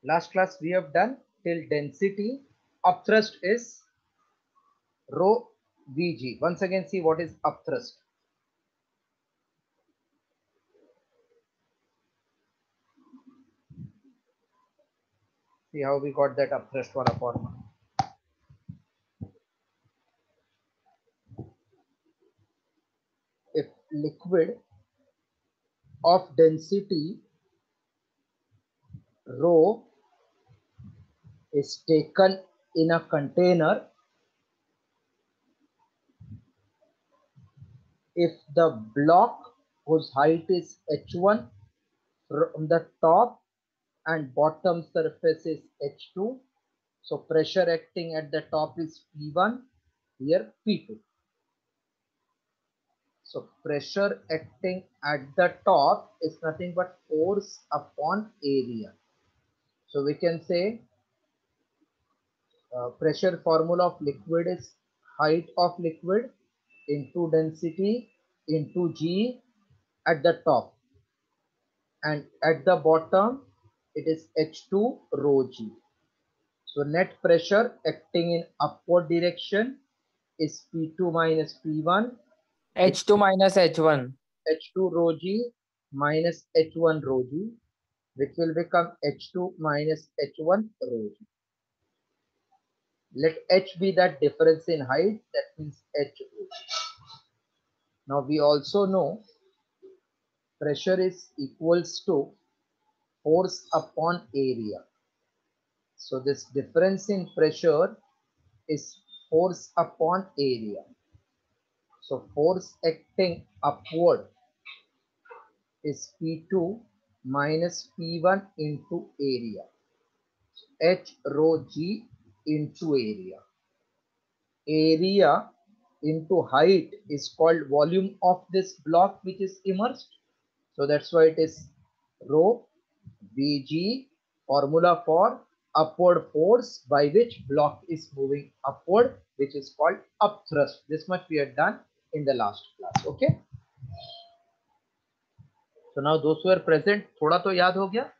Last class we have done till density upthrust is rho Vg. Once again see what is upthrust. See how we got that upthrust 1/1. If liquid of density rho is taken in a container, if the block whose height is h1 from the top and bottom surface is h2, so pressure acting at the top is P1, here P2. So pressure acting at the top is nothing but force upon area. So we can say pressure formula of liquid is height of liquid into density into G at the top, and at the bottom it is H2 rho G. So net pressure acting in upward direction is P2 minus P1, which H2 minus H1. H2 rho G minus H1 rho G, which will become H2 minus H1 rho G. Let H be that difference in height, that means H rho G. Now we also know pressure is equals to force upon area. So this difference in pressure is force upon area. So force acting upward is P2 minus P1 into area. H rho G into area. Area into height is called volume of this block which is immersed. So that's why it is rho Vg, formula for upward force by which block is moving upward, which is called upthrust. This much we had done in the last class. Okay. So now those who are present, थोड़ा तो याद हो गया.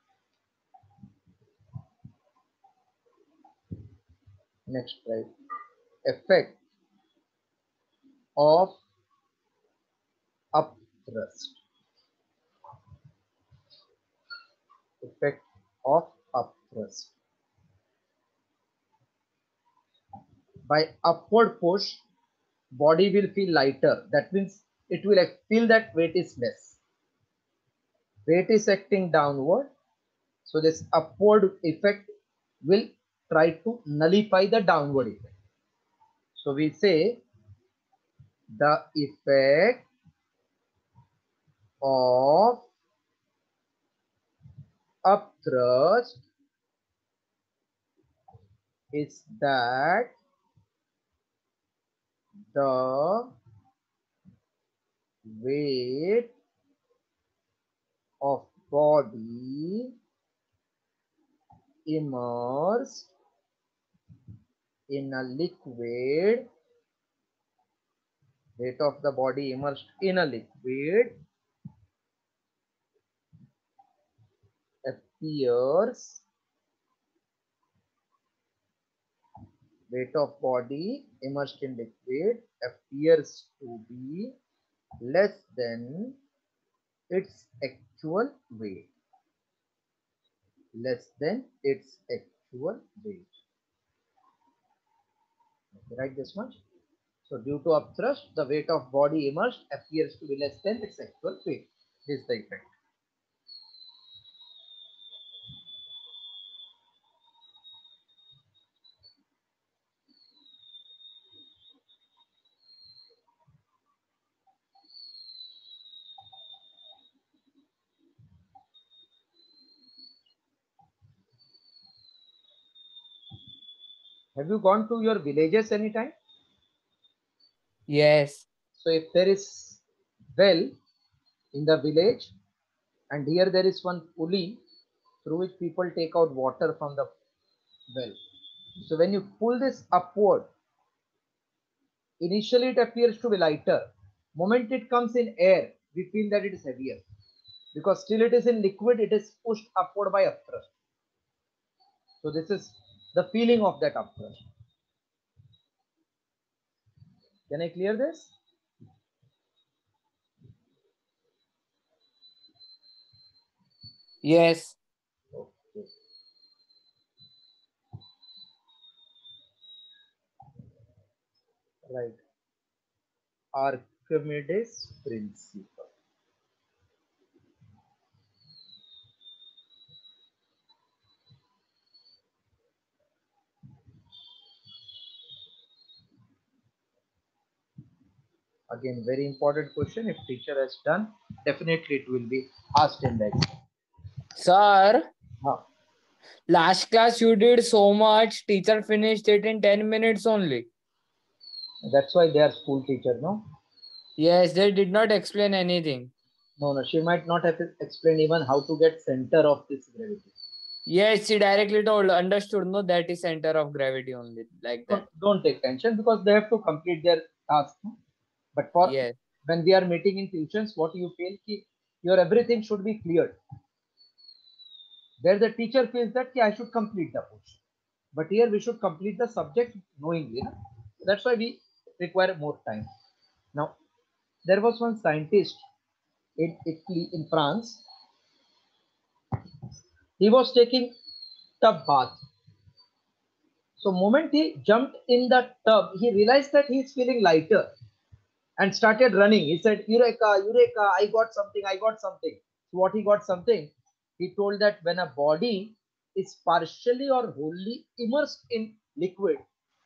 Next, right? Effect of upthrust. Effect of upthrust. By upward push, body will feel lighter. That means it will feel that weight is less. Weight is acting downward. So this upward effect will try to nullify the downward effect. So we say the effect of upthrust is that the weight of body immersed in a liquid, weight of the body immersed in a liquid appears, weight of body immersed in liquid appears to be less than its actual weight. Less than its actual weight. Okay, write this much. So due to upthrust, the weight of body immersed appears to be less than its actual weight. This is the effect. Have you gone to your villages anytime? Yes. So if there is well in the village and here there is one pulley through which people take out water from the well. So when you pull this upward, initially it appears to be lighter. Moment it comes in air, we feel that it is heavier because still it is in liquid, it is pushed upward by upthrust. So this is the feeling of that upthrust. Can I clear this? Yes. Okay. Right. Archimedes principle. Again, very important question. If teacher has done, definitely it will be asked in the exam. Sir, Huh. last class you did so much. Teacher finished it in 10 minutes only. That's why they are school teacher, no? Yes, they did not explain anything. No, she might not have explained even how to get center of this gravity. Yes, she directly told, understood, no, that is center of gravity only, like that. Don't take tension because they have to complete their task. No? But for Yes. when we are meeting in tuitions, what you feel ki your everything should be cleared. Where the teacher feels that ki I should complete the portion. But here we should complete the subject knowingly. No? That's why we require more time. Now, there was one scientist in Italy, in France. He was taking tub bath. So, moment he jumped in the tub, he realized that he is feeling lighter and started running. He said, Eureka, Eureka, I got something, I got something. So, what he got something? He told that when a body is partially or wholly immersed in liquid,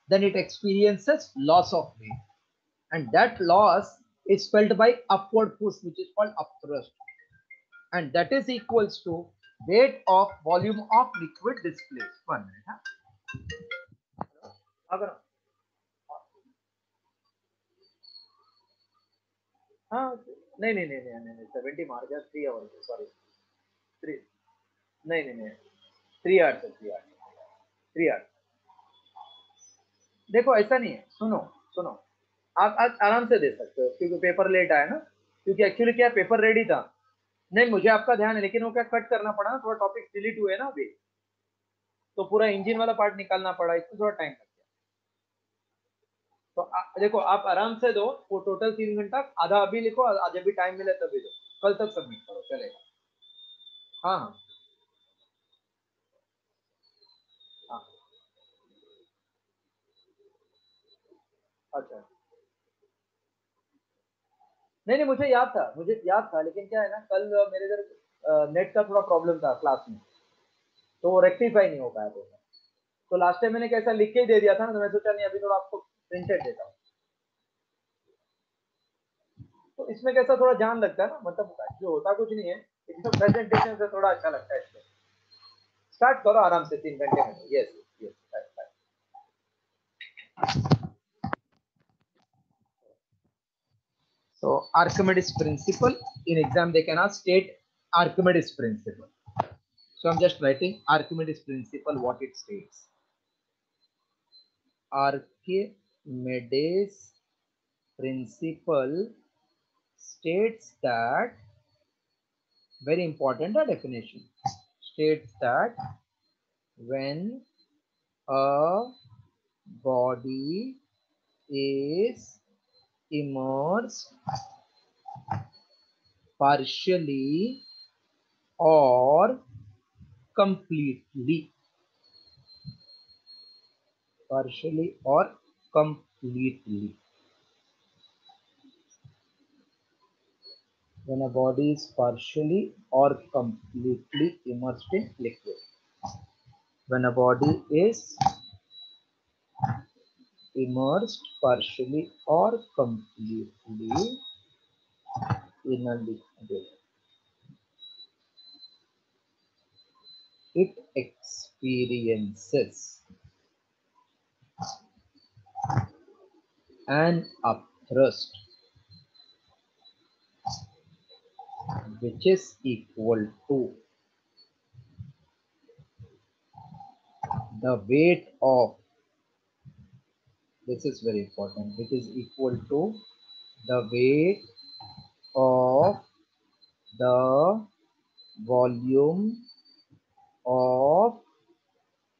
then it experiences loss of weight. And that loss is felt by upward push, which is called upthrust. And that is equals to weight of volume of liquid displaced. 1 minute. Huh? अगर हाँ नहीं 70 मार गया 3 our sorry 3 नहीं 3 hours 3 hours देखो ऐसा नहीं है सुनो सुनो आप आज आराम से दे सकते हो क्योंकि पेपर लेट आया ना क्योंकि एक्चुअली क्या पेपर रेडी था नहीं मुझे आपका ध्यान है लेकिन वो क्या कट करना पड़ा ना थोड़ा टॉपिक डिलीट हुए ना अभी तो पूरा इंजन वाला पार्ट निकालना पड़ा इसमें थोड़ा टाइम लग गया तो देखो आप आराम से दो वो टोटल 3 घंटा आधा अभी लिखो आज अभी टाइम मिले तभी दो कल तक सबमिट करो चलेगा हाँ हाँ हाँ अच्छा नहीं मुझे याद था लेकिन क्या है ना कल मेरे इधर नेट का थोड़ा प्रॉब्लम था क्लास में तो वो रेक्टिफाई नहीं हो पाया तो लास्ट टाइम मैंने कैसा लिख के ही दे दिया था ना तो मैं सोचा नहीं अभी थोड़ा आपको प्रिंटेड देता हूँ तो इसमें कैसा थोड़ा ध्यान लगता है ना मतलब जो होता कुछ नहीं है लेकिन तो प्रेजेंटेशन से थोड़ा अच्छा लगता है इसमें स्टार्ट करो आराम से 3 घंटे में yes yes so Archimedes principle in exam they cannot state Archimedes principle so I'm just writing Archimedes principle what it states Archimedes principle states that very important definition states that when a body is immersed partially or completely when a body is partially or completely immersed in liquid when a body is immersed partially or completely in a liquid it experiences an upthrust which is equal to the weight of this is very important which is equal to the weight of the volume of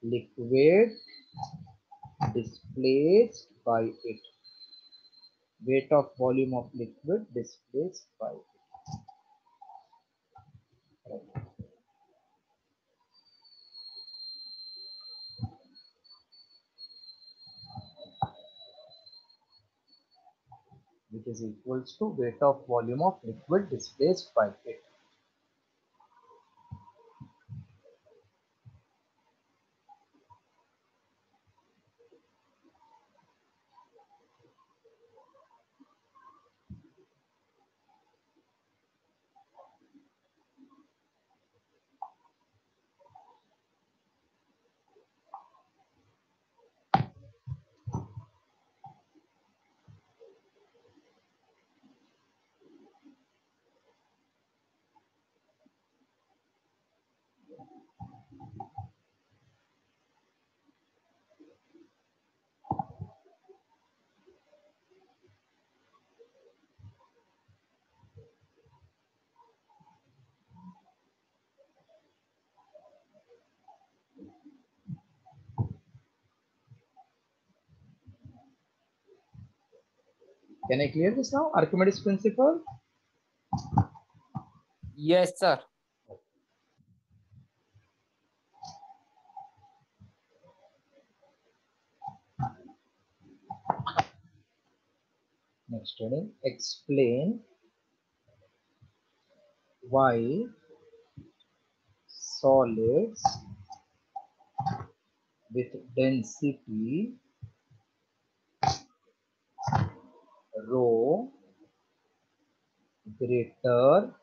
liquid displaced by it. Weight of volume of liquid displaced by it. Right. Which is equals to weight of volume of liquid displaced by it. Can I clear this now? Archimedes principle? Yes, sir. Next heading, explain why solids with density rho greater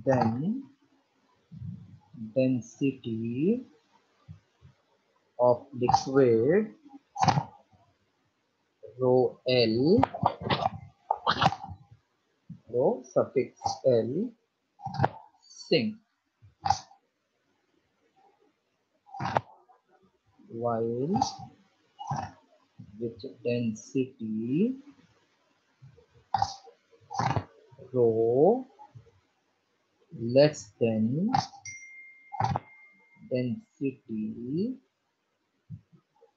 than density of liquid rho L, rho suffix L, sink, while with density rho less than density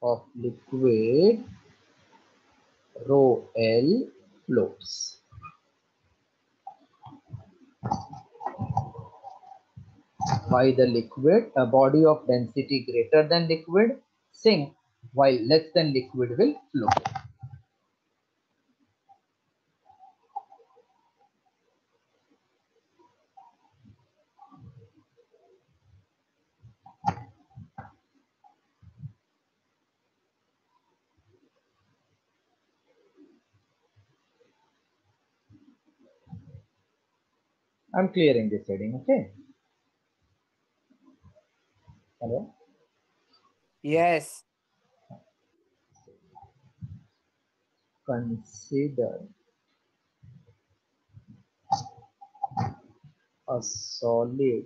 of liquid rho L floats. Why the liquid, a body of density greater than liquid, sink, while less than liquid will float. I'm clearing this heading, okay? Hello? Yes. Consider a solid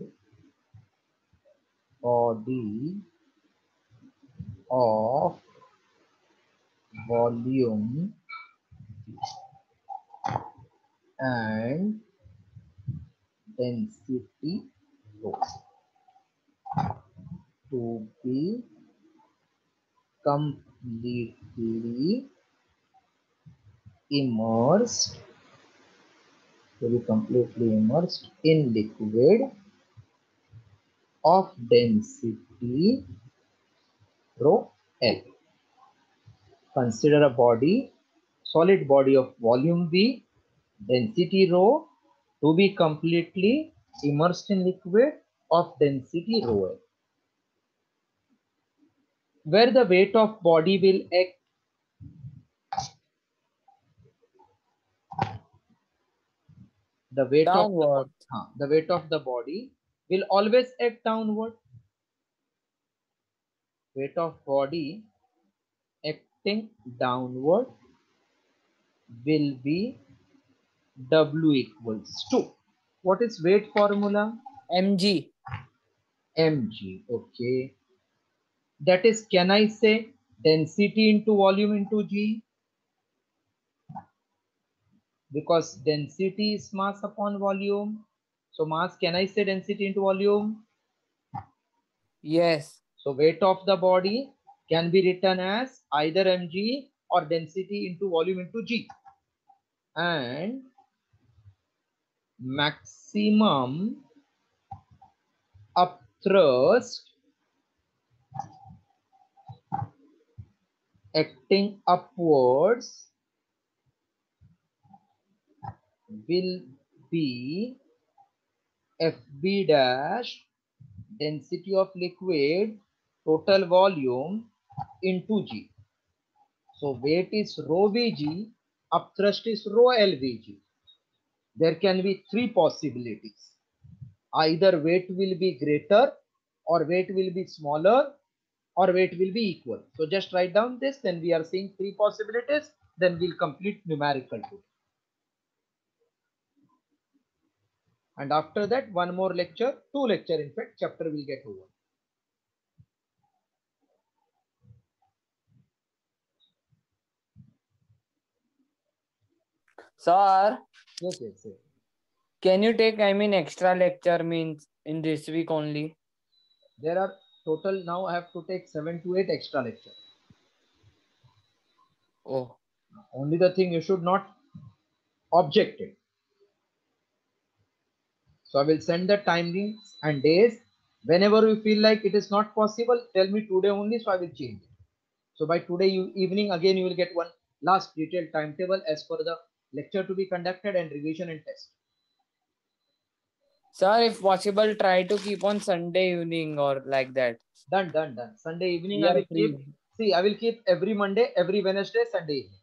body of volume and density rho to be completely immersed in liquid of density rho L. Consider a body, solid body of volume V, density rho, to be completely immersed in liquid of density rho L, where the weight of body will act the weight Downward. the weight of the body will always act downward. Weight of body acting downward will be W equals to, what is weight formula? mg. Mg. Okay, that is, can I say density into volume into G? Because density is mass upon volume. So mass, can I say density into volume? Yes. So weight of the body can be written as either mg or density into volume into g. And maximum upthrust acting upwards will be Fb dash density of liquid total volume into G. So weight is rho Vg, upthrust is rho Lvg. There can be three possibilities. Either weight will be greater, or weight will be smaller, or weight will be equal. So just write down this, then we are seeing three possibilities, then we'll complete numerical today. And after that, one more lecture, two lecture in fact, chapter will get over. Sir, Yes, yes, yes. can you take, extra lecture means in this week only? There are total, now I have to take 7 to 8 extra lecture. Oh, Only the thing you should not object it. So I will send the timings and days. Whenever you feel like it is not possible, tell me today only, so I will change it. So by today evening, again, you will get one last detailed timetable as per the lecture to be conducted and revision and test. sir, if possible, try to keep on Sunday evening or like that. Done, done, done. Sunday evening, We I are will free. keep. See, I will keep every Monday, every Wednesday, Sunday evening.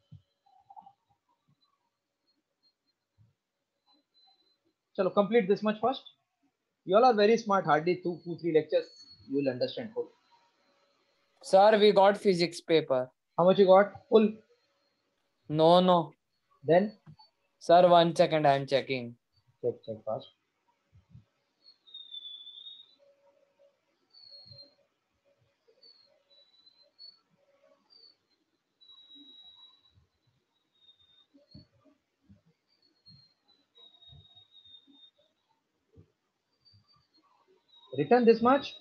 Chalo, complete this much first. You all are very smart. Hardly two, 3 lectures. You will understand full. Sir, we got physics paper. How much you got? Full. No. Then Sir, 1 second, I am checking. check fast. Written this much?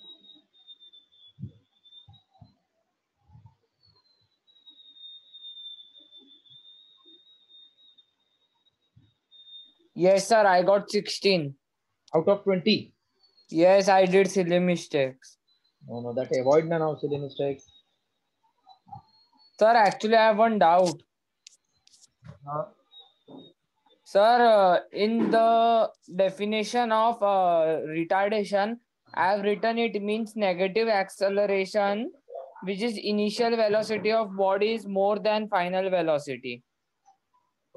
Yes, sir, I got 16. Out of 20. Yes, I did silly mistakes. No, that avoid now silly mistakes. Sir, actually, I have one doubt. Sir, in the definition of retardation, I have written it means negative acceleration, which is initial velocity of body is more than final velocity.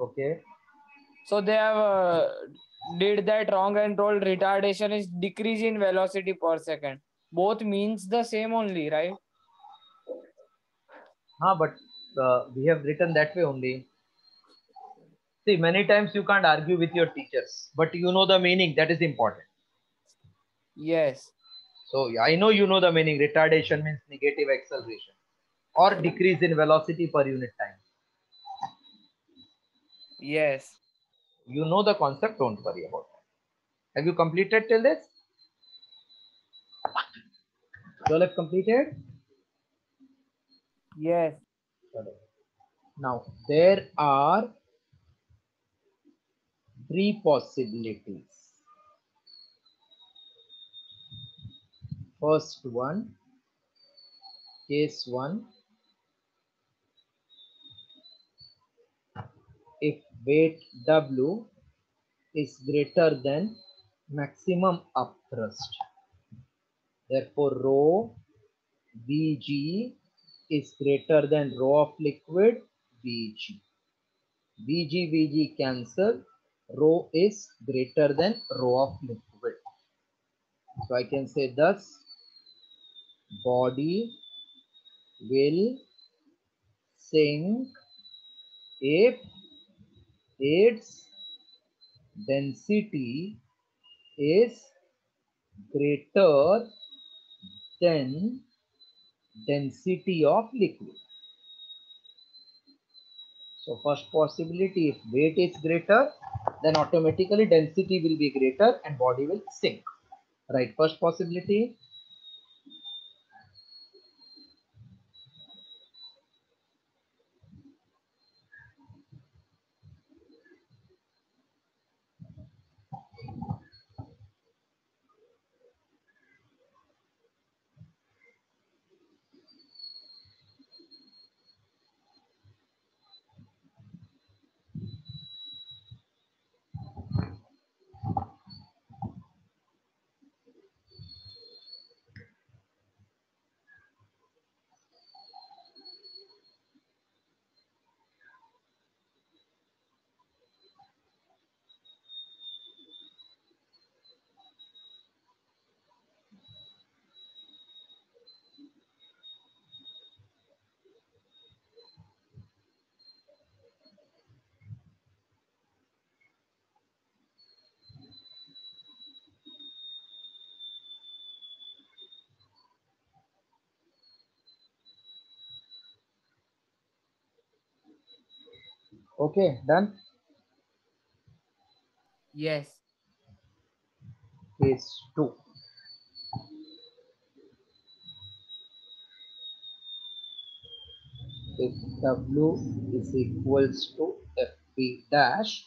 Okay. So they have did that wrong and told retardation is decrease in velocity per second. Both means the same only, right? But we have written that way only. See, many times you can't argue with your teachers, but you know the meaning. That is important. Yes. So I know you know the meaning. Retardation means negative acceleration or decrease in velocity per unit time. Yes. You know the concept. Don't worry about that. Have you completed till this? You all have completed? Yes. Now, there are 3 possibilities. First one, case 1, if weight W is greater than maximum upthrust. Therefore, rho Vg is greater than rho of liquid Vg. Vg cancel. Rho is greater than rho of liquid. So I can say thus body will sink if its density is greater than density of liquid. So first possibility, if weight is greater, then automatically density will be greater and body will sink. Right, first possibility. Okay, done. Yes. Case 2. If W is equals to Fp dash,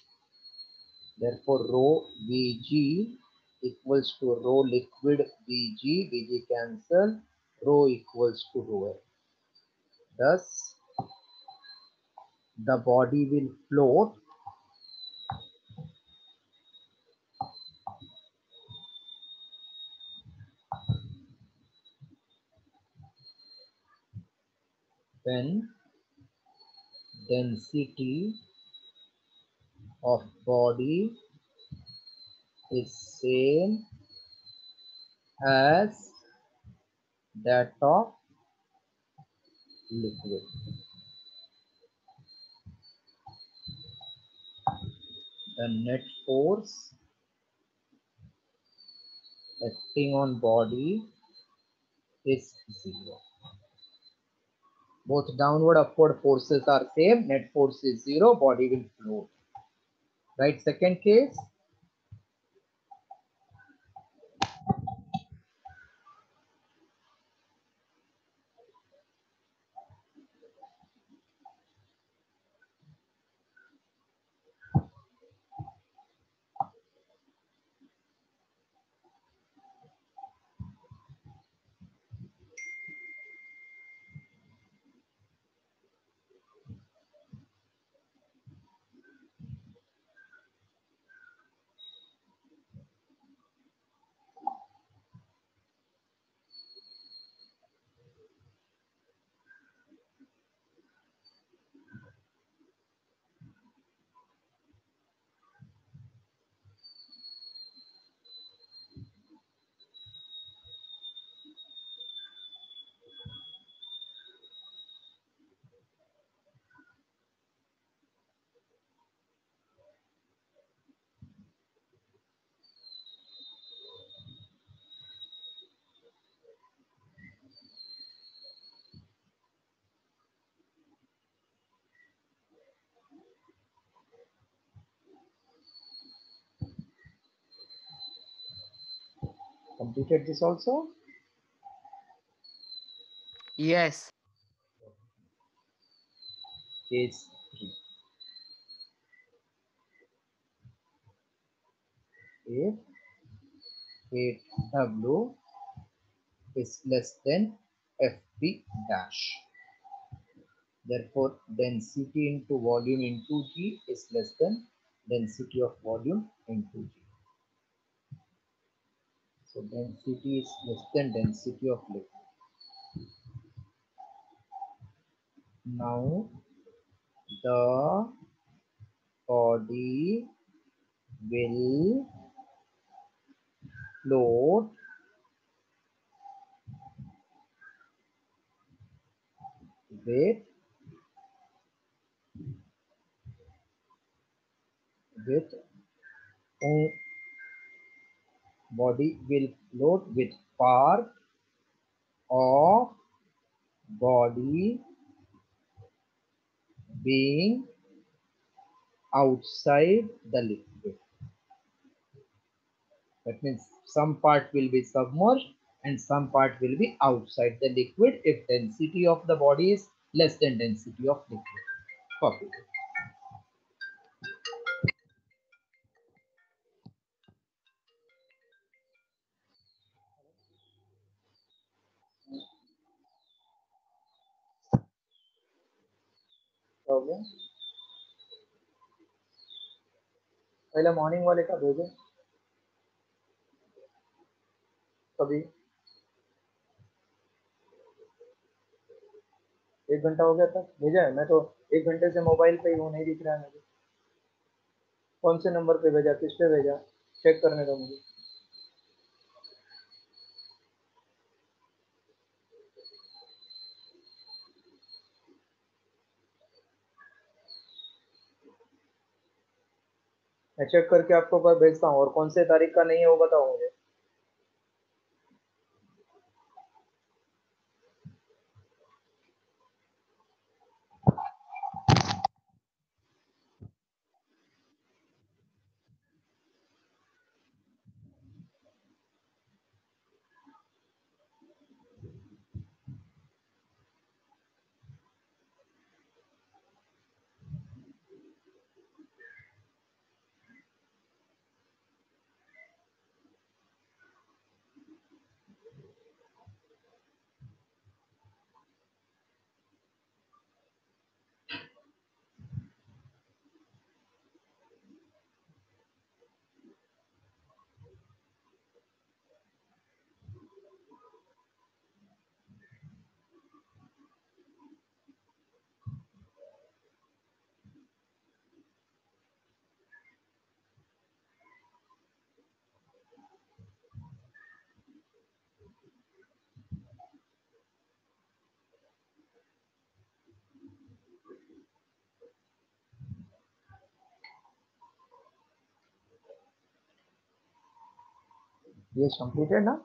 therefore rho Vg equals to rho liquid Vg cancel, rho equals to rho F. Thus, the body will float when density of body is same as that of liquid. The net force acting on body is zero. Both downward upward forces are same, net force is zero, body will float. Right, second case. Completed this also. Yes. Case 3. If W is less than Fp dash, therefore density into volume into G is less than density of volume into G. So density is less than density of liquid. Now the body will float with with body will float with part of body being outside the liquid. That means some part will be submerged and some part will be outside the liquid if density of the body is less than density of liquid. Copy. Problem पहले morning वाले का भेजे कभी 1 घंटा हो गया था भेजा है मैं तो 1 घंटे से मोबाइल पे ही हूँ नहीं दिख रहा है मुझे कौन से नंबर पे भेजा किस पे भेजा चेक करने दो मुझे मैं चेक करके आपको कल भेजता हूँ और कौन से तारीख का नहीं है वो बताओ मुझे ये completed now.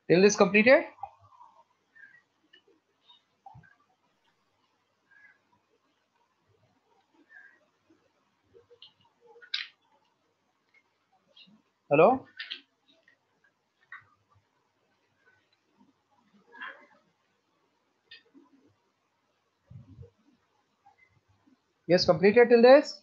Till this completed? Hello? Yes, completed till this?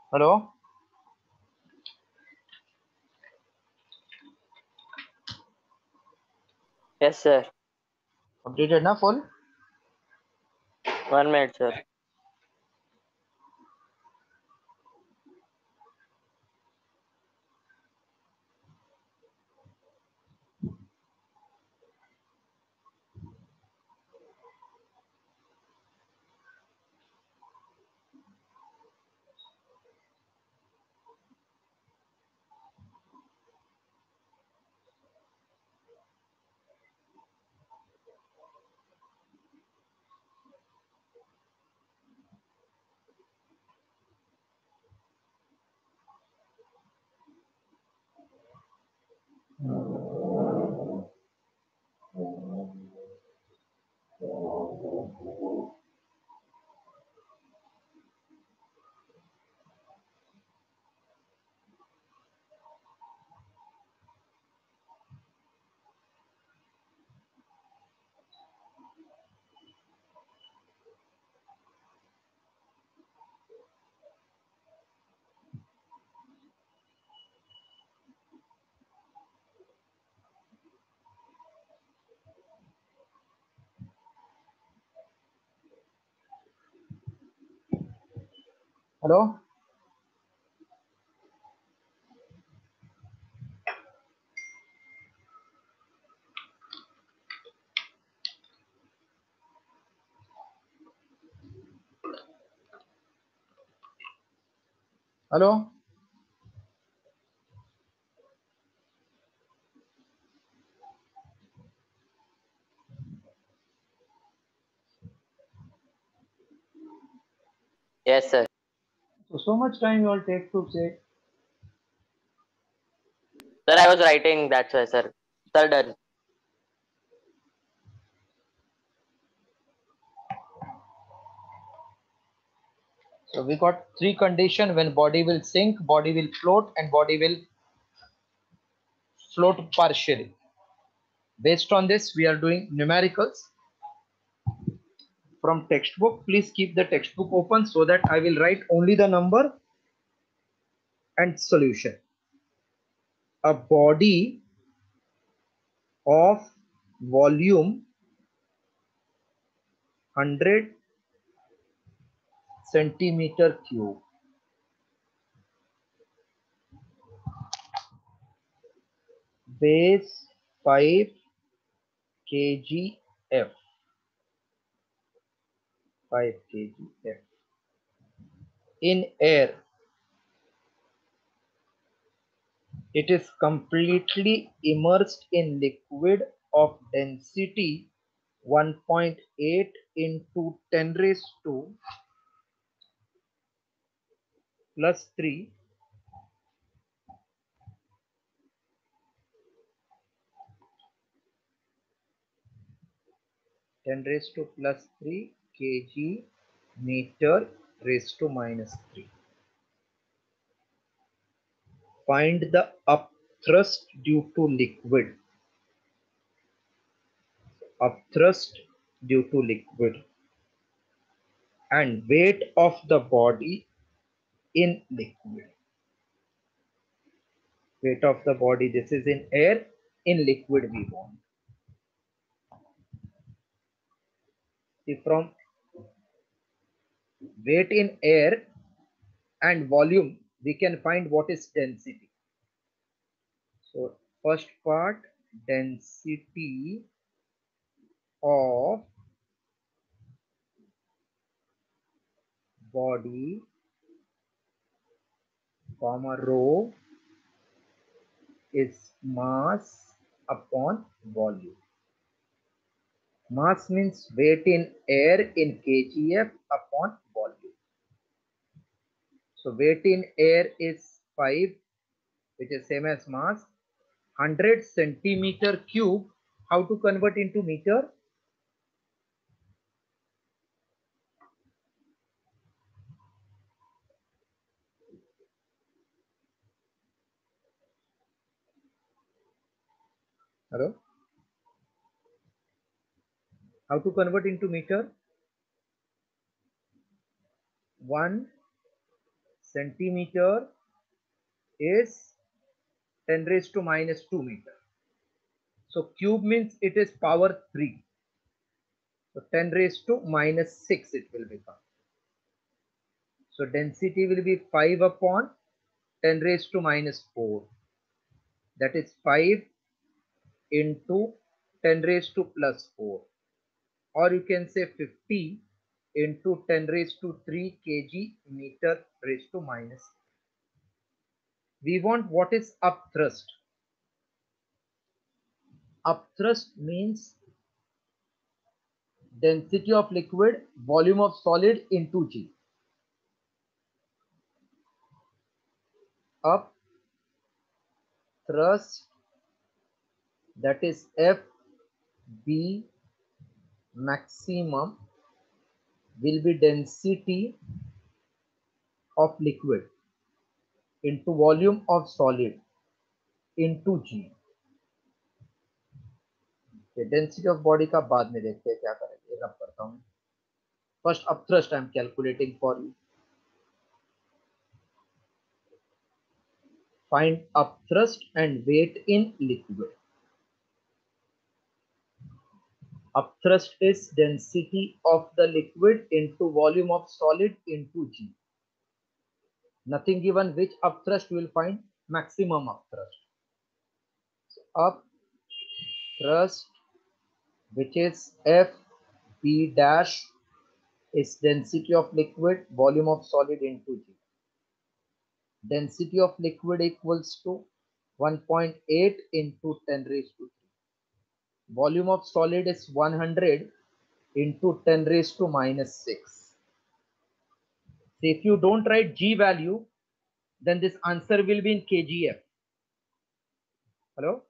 Hello? Yes, sir. Completed now full? 1 minute, sir. Hello? Hello? Yes, sir. So much time you all take to say. Sir, I was writing. That's why, sir. Sir, done. So we got three conditions: when body will sink, body will float, and body will float partially. Based on this, we are doing numericals from textbook. Please keep the textbook open so that I will write only the number and solution. A body of volume 100 centimeter cube weighs 5 kgf. 5 kgf. In air, it is completely immersed in liquid of density 1.8 into 10 raised to plus 3 10 raised to plus 3 kg meter raised to minus 3. Find the upthrust due to liquid. Upthrust due to liquid. and weight of the body in liquid. Weight of the body, this is in air, in liquid we want. See, from weight in air and volume, we can find what is density. So first part, density of body, comma, rho is mass upon volume. Mass means weight in air in kgf upon volume. So weight in air is 5, which is same as mass. 100 centimeter cube. How to convert into meter? Hello? How to convert into meter? 1 centimeter is 10 raised to minus 2 meter. So cube means it is power 3. So 10 raised to minus 6 it will become. So density will be 5 upon 10 raised to minus 4. That is 5 into 10 raised to plus 4. Or you can say 50 into 10 raised to 3 kg meter raised to minus. We want what is upthrust. Upthrust means density of liquid, volume of solid into G. Upthrust, that is FB maximum, will be density of liquid into volume of solid into G. Density of body का बाद में देखते हैं क्या करेंगे, रब करता हूं. First upthrust I am calculating for you. Find upthrust and weight in liquid. Upthrust is density of the liquid into volume of solid into G. Nothing given, which upthrust we will find? Maximum upthrust. So upthrust, which is FB dash, is density of liquid, volume of solid into G. Density of liquid equals to 1.8 into 10 raised to 3. Volume of solid is 100 into 10 raised to minus 6. So if you don't write G value, then this answer will be in kgf. Hello?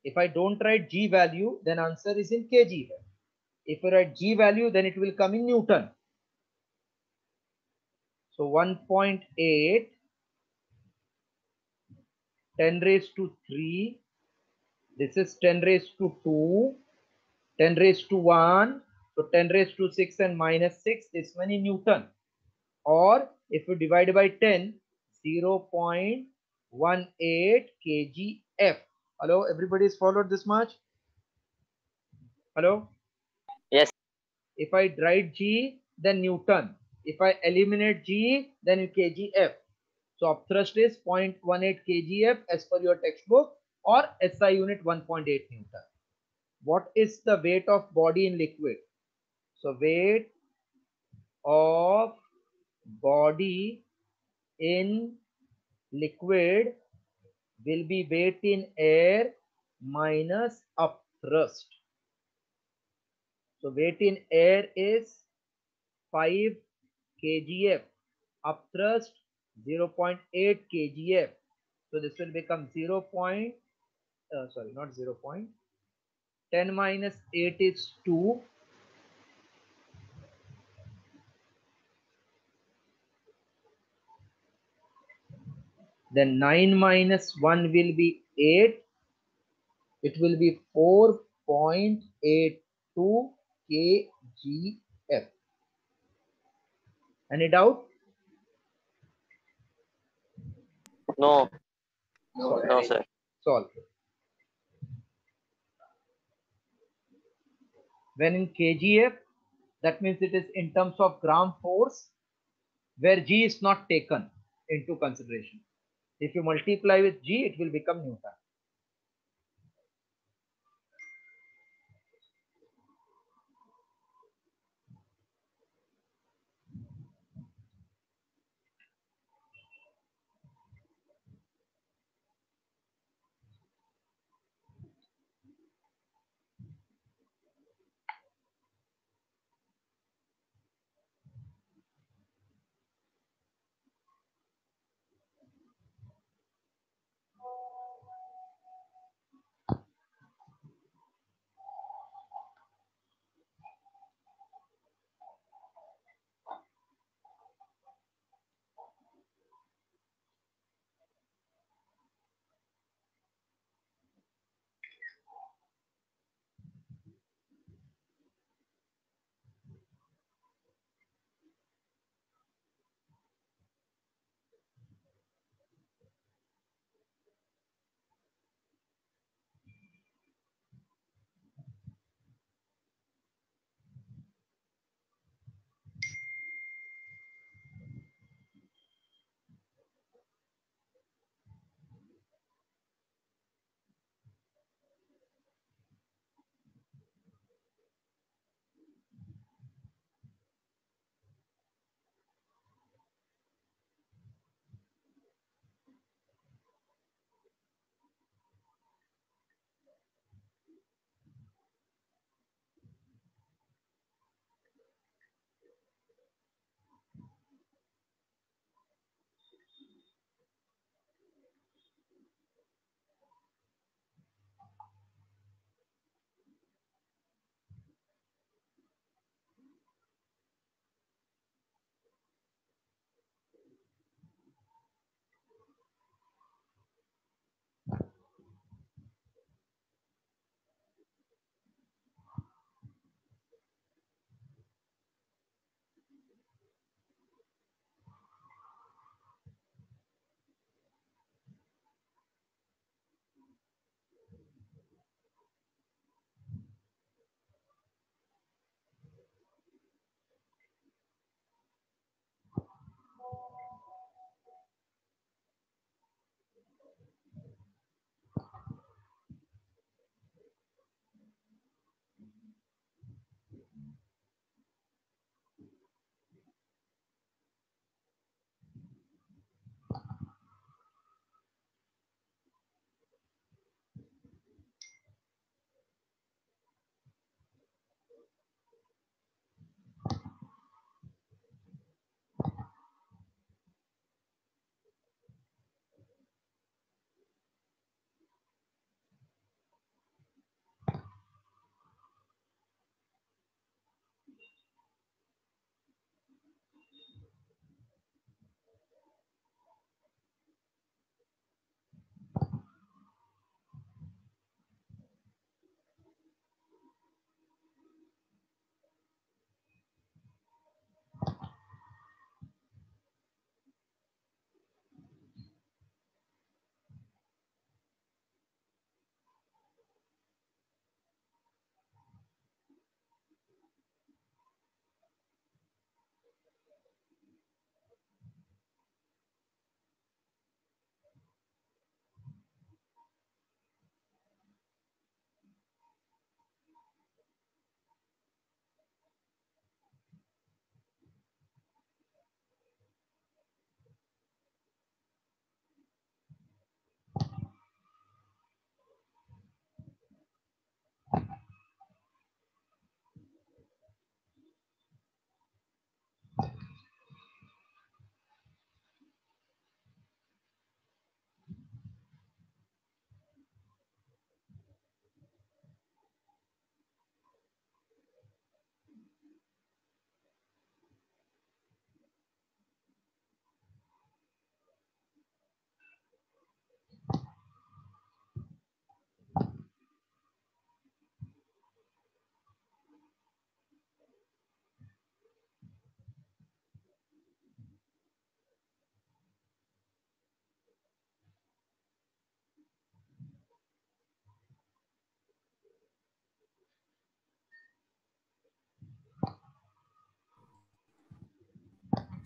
If I don't write G value, then answer is in kgf. If I write G value, then it will come in Newton. So 1.8, 10 raised to 3. This is 10 raised to 2, 10 raised to 1. So 10 raised to 6 and minus 6, this many Newton. Or if you divide by 10, 0.18 kgf. Hello, everybody is followed this much? Hello? Yes. If I write G, then Newton. If I eliminate G, then kgf. So upthrust is 0.18 kgf as per your textbook, or SI unit 1.8 Newton. What is the weight of body in liquid? So weight of body in liquid will be weight in air minus upthrust. So weight in air is 5 kgf, upthrust 0.8 kgf. So this will become 10 minus 8 is 2. Then 9 minus 1 will be 8. It will be 4 0.82 kgf. Any doubt? No. Solve. No, sir. Solve. When in kgf, that means it is in terms of gram force, where g is not taken into consideration. If you multiply with g, it will become Newton.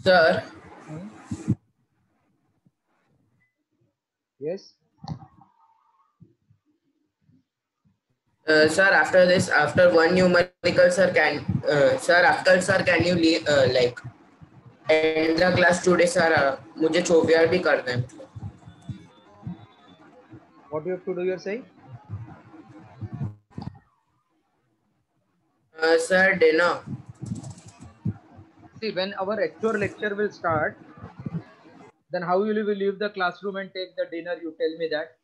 Sir, Hmm? Yes. sir, after this, after one numerical, sir, can you leave, like end the class today, sir? मुझे चोवियार भी करना है. What do you have to do? You're saying? Sir, dinner. See, when our actual lecture will start, then how will you leave the classroom and take the dinner? You tell me that.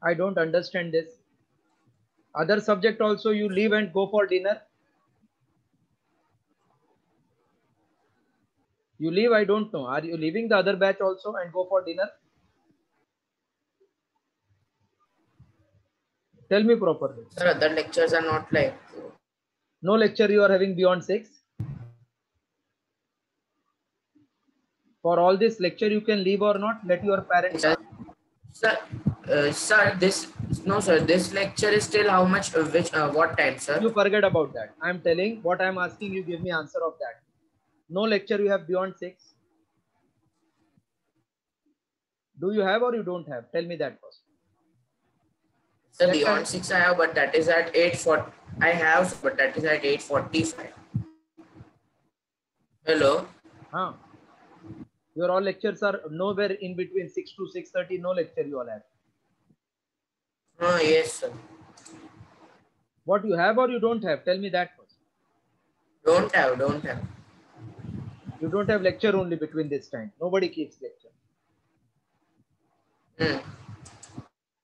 I don't understand this. Other subject also you leave and go for dinner. You leave, I don't know. Are you leaving the other batch also and go for dinner? Tell me properly. Sir, other lectures are not like. No lecture you are having beyond 6. For all this lecture you can leave or not, let your parents Sir, ask. sir, this lecture is still how much, what time, sir? You forget about that. I am telling what I am asking, you give me answer of that. No lecture you have beyond 6. Do you have or you don't have? Tell me that first. Sir, That beyond time, 6 I have, but that is at 8:40. I have, but that is at 8:45. Hello? huh? Your all lectures are nowhere in between 6 to 6:30. No lecture you all have. Yes, sir. What you have or you don't have? Tell me that first. Don't have. You don't have lecture only between this time. Nobody keeps lecture.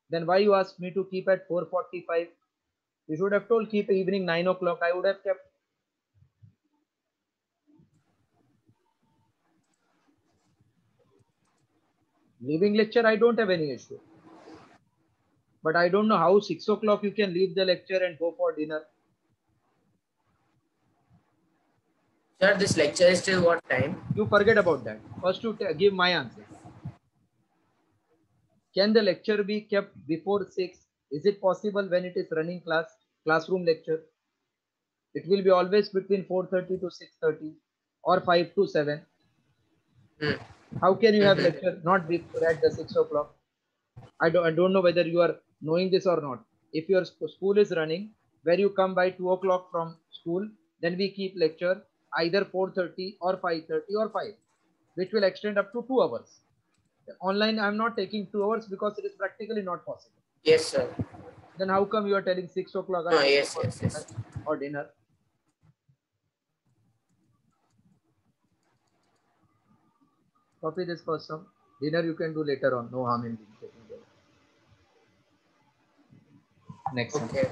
Then why you asked me to keep at 4:45? You should have told keep evening 9 o'clock. I would have kept. Leaving lecture, I don't have any issue. But I don't know how 6 o'clock you can leave the lecture and go for dinner. Sir, this lecture is till what time? You forget about that. First you give my answer. Can the lecture be kept before 6? Is it possible when it is running classroom lecture? It will be always between 4:30 to 6:30 or 5 to 7. How can you have lecture not before at the 6 o'clock? I don't know whether you are knowing this or not. If your school is running, where you come by 2 o'clock from school, then we keep lecture either 4:30 or 5:30 or 5, which will extend up to 2 hours. Online, I'm not taking 2 hours because it is practically not possible. Yes, sir. Then how come you are telling 6 o'clock Yes. or dinner? Copy this first some. Dinner you can do later on. No harm in taking dinner. Next one. Okay.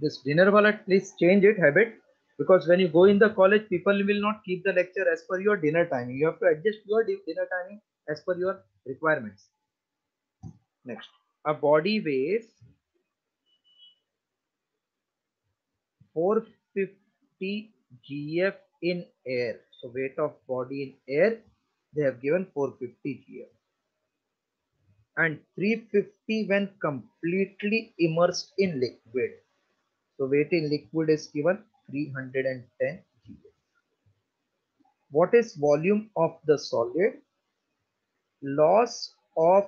This dinner wallet, please change it habit, because when you go in the college, people will not keep the lecture as per your dinner timing. You have to adjust your dinner timing as per your requirements. Next, a body weighs 450 gf in air. So weight of body in air, they have given 450 gf, and 350 when completely immersed in liquid. So weight in liquid is given 310 gf. What is volume of the solid? Loss of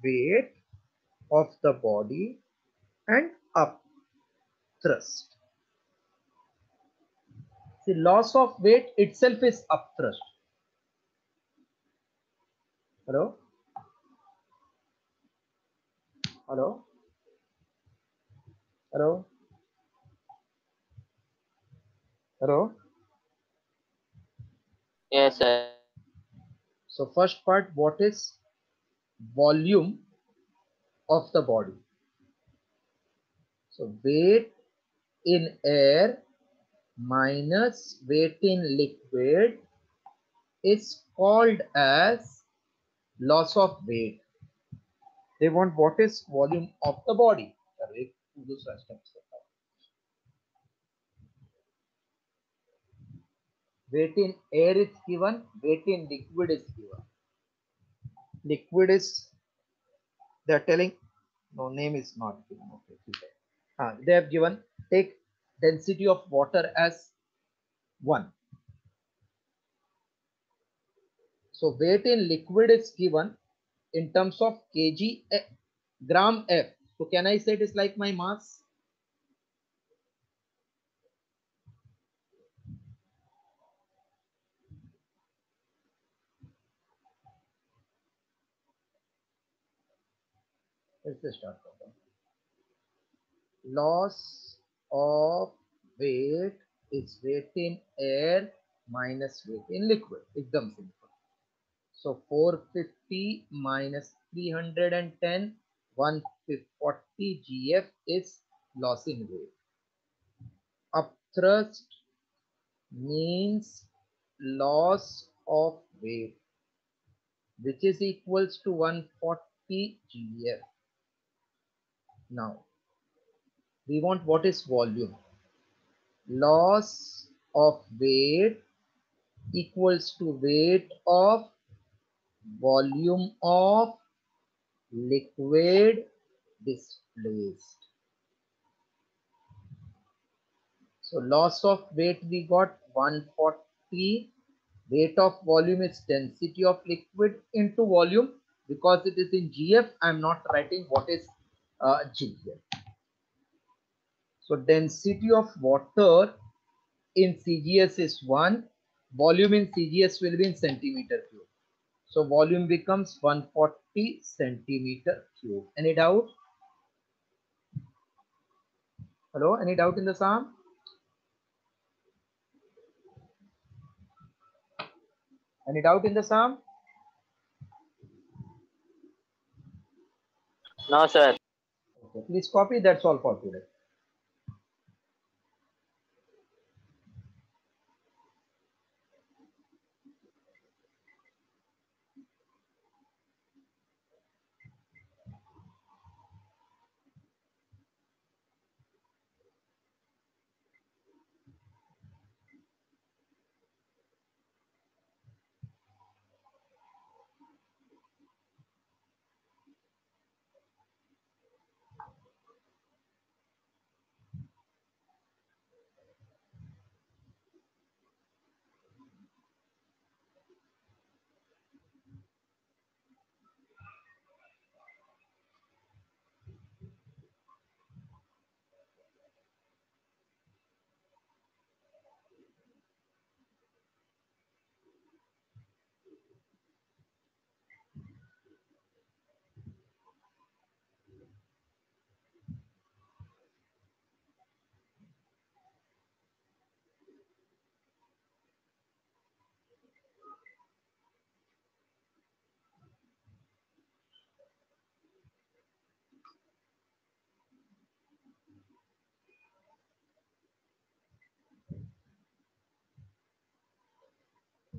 weight of the body and up thrust. See, loss of weight itself is up thrust. Hello? Hello? Hello? Hello? Yes, sir. So first part, what is volume of the body? So weight in air minus weight in liquid is called as loss of weight. They want what is volume of the body. Weight in air is given, weight in liquid is given. Liquid is, they are telling No, name is not given. Okay, ठीक है. They have given, take density of water as 1. So weight in liquid is given in terms of kg gram F. So can I say it is like my mass? Let's start. Loss of weight is weight in air minus weight in liquid. एकदम simple. So 450 minus 310, 140 GF is loss in weight. Upthrust means loss of weight, which is equals to 140 GF. Now we want what is volume. Loss of weight equals to weight of volume of liquid displaced. So loss of weight we got 140. Weight of volume is density of liquid into volume. Because it is in GF, I am not writing what is GF. So density of water in CGS is 1. Volume in CGS will be in centimeter cube. So volume becomes 140 centimeter cube. Any doubt? Hello, any doubt in the sum? Any doubt in the sum? No, sir. Okay, please copy. That's all for today.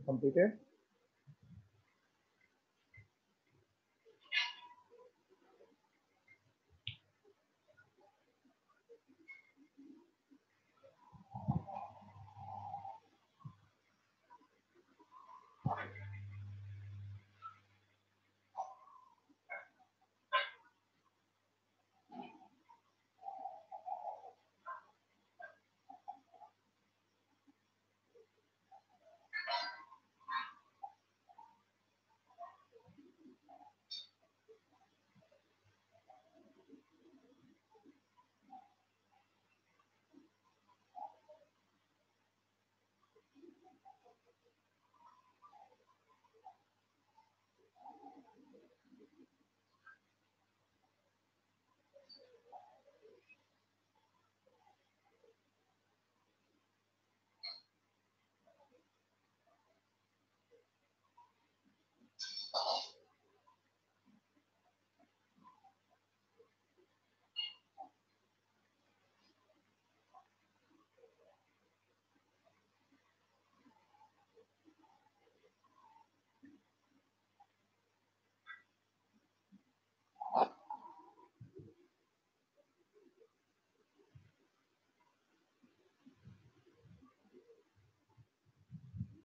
Completed.